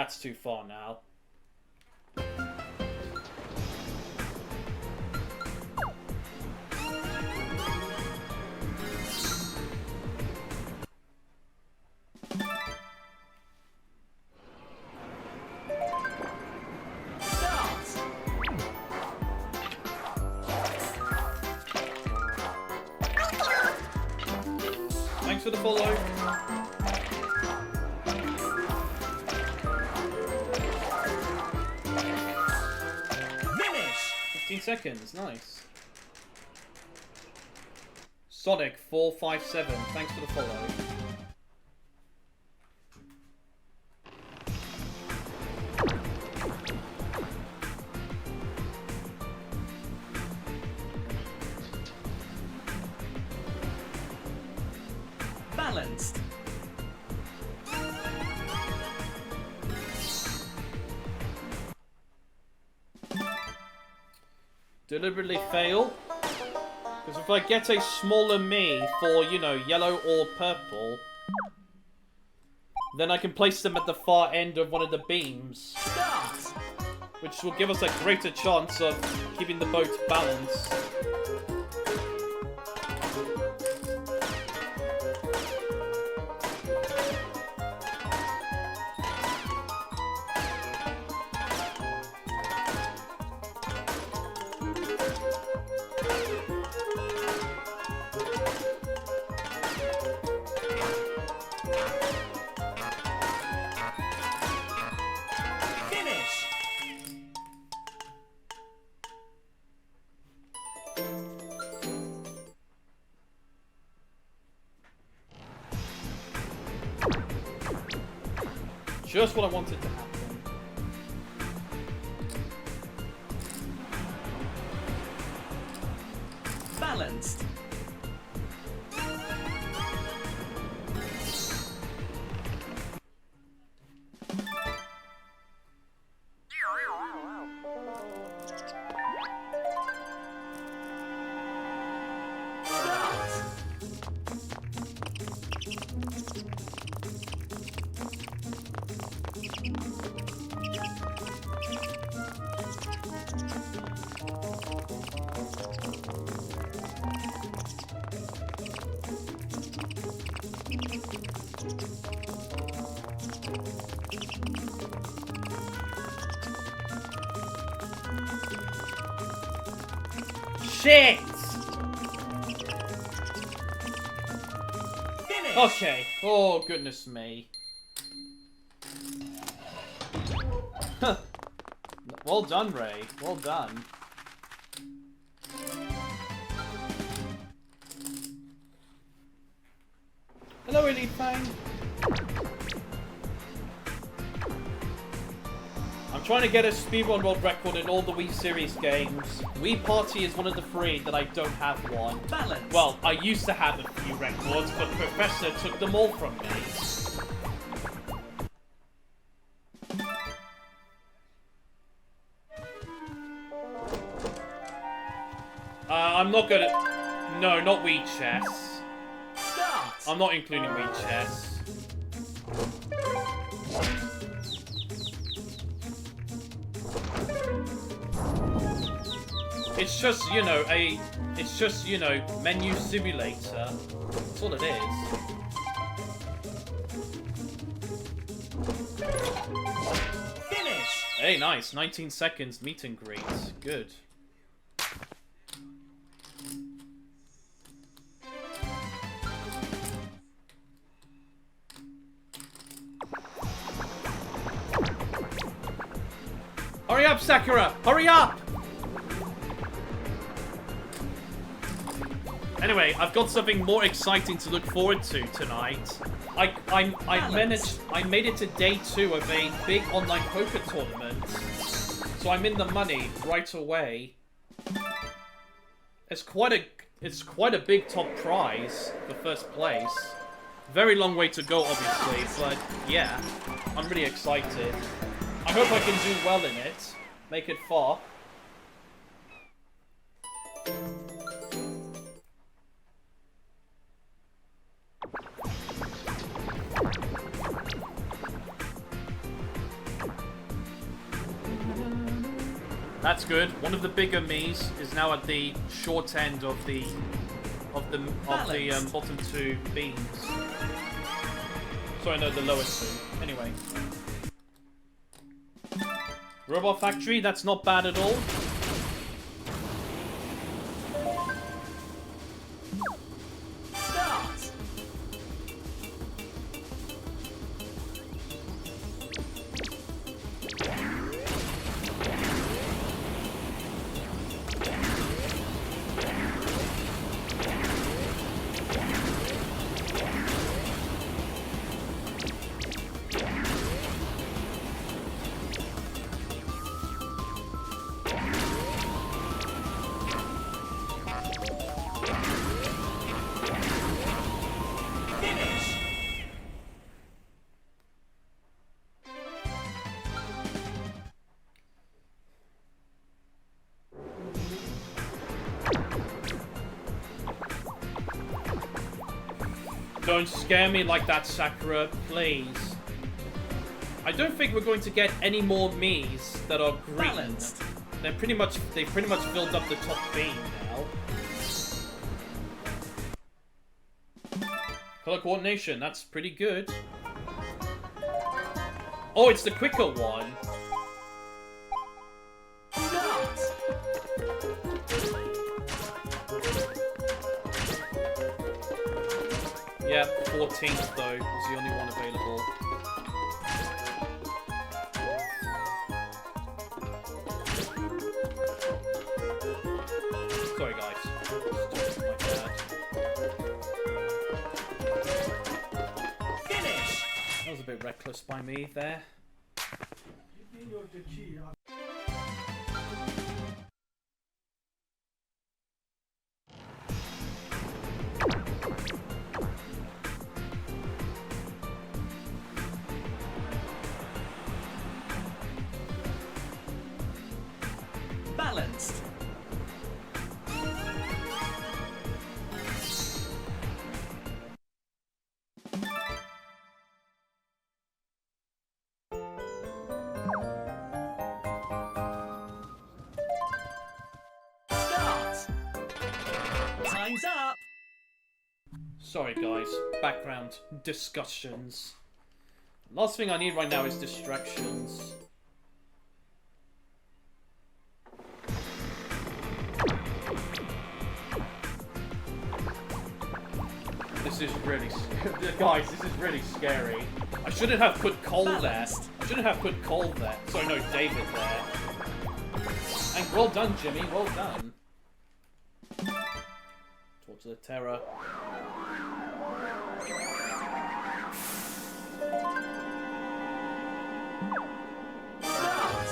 That's too far now. Thanks for the follow. Finish! 15 seconds, nice. Sonic 457, thanks for the follow. Balanced. Deliberately fail. Because if I get a smaller me for, you know, yellow or purple, then I can place them at the far end of one of the beams. Start! Which will give us a greater chance of keeping the boat balanced. Finish! Just what I wanted to happen. Balanced. Start! Shit! Finish! Okay. Oh, goodness me. Huh. Well done, Ray. Well done. Hello, Elite Fang. I'm trying to get a speedrun world record in all the Wii Series games. Wii Party is one of the 3 that I don't have one. Balance. Well, I used to have a few records, but Professor took them all from me. I'm not gonna... No, not Wii Chess. Start! I'm not including Wii Chess. It's just, you know, it's just, you know, menu simulator. That's all it is. Finish! Hey, nice. 19 seconds meet and greet. Good. Hurry up, Sakura! Hurry up! Anyway, I've got something more exciting to look forward to tonight. I made it to day 2 of a big online poker tournament, so I'm in the money right away. It's quite a big top prize for first place. Very long way to go, obviously, but yeah, I'm really excited. I hope I can do well in it, make it far. That's good. One of the bigger Miis is now at the short end of the bottom two beams. Sorry, no, the lowest two. Anyway. Robot Factory, that's not bad at all. Start. Finish. Don't scare me like that, Sakura, please. I don't think we're going to get any more Miis that are green. Balanced. They've pretty much filled up the top beam now. Color coordination, that's pretty good. Oh, it's the quicker one. Start. Yeah, 14th though was the only one available. Sorry guys. My bad. Finish. That was a bit reckless by me there. Balanced. Start. Time's up. Sorry guys, background discussions. Last thing I need right now is distractions. This is really guys, this is really scary. I shouldn't have put Cole there. I shouldn't have put Cole there. Sorry, no, David there. And well done, Jimmy, well done. Torch of the Terror. Start.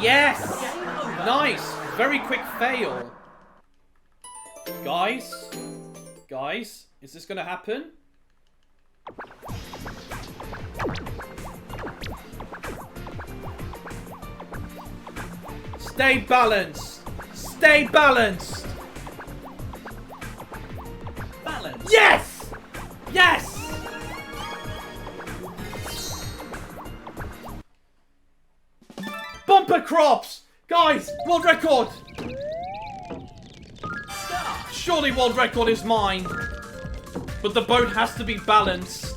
Yes! Game over. Nice! Very quick fail. Guys? Guys? Is this gonna happen? Stay balanced! Stay balanced! Balance. Yes! Yes! Bumper crops! Guys, world record! Start. Surely world record is mine. But the boat has to be balanced.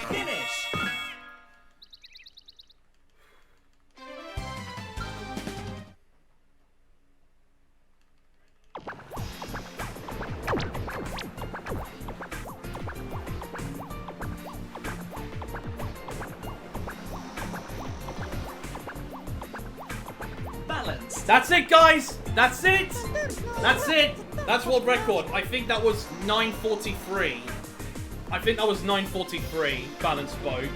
Finish. Balance. That's it, guys! That's it! That's it! That's world record. I think that was 9:43. I think that was 9:43 balanced boat.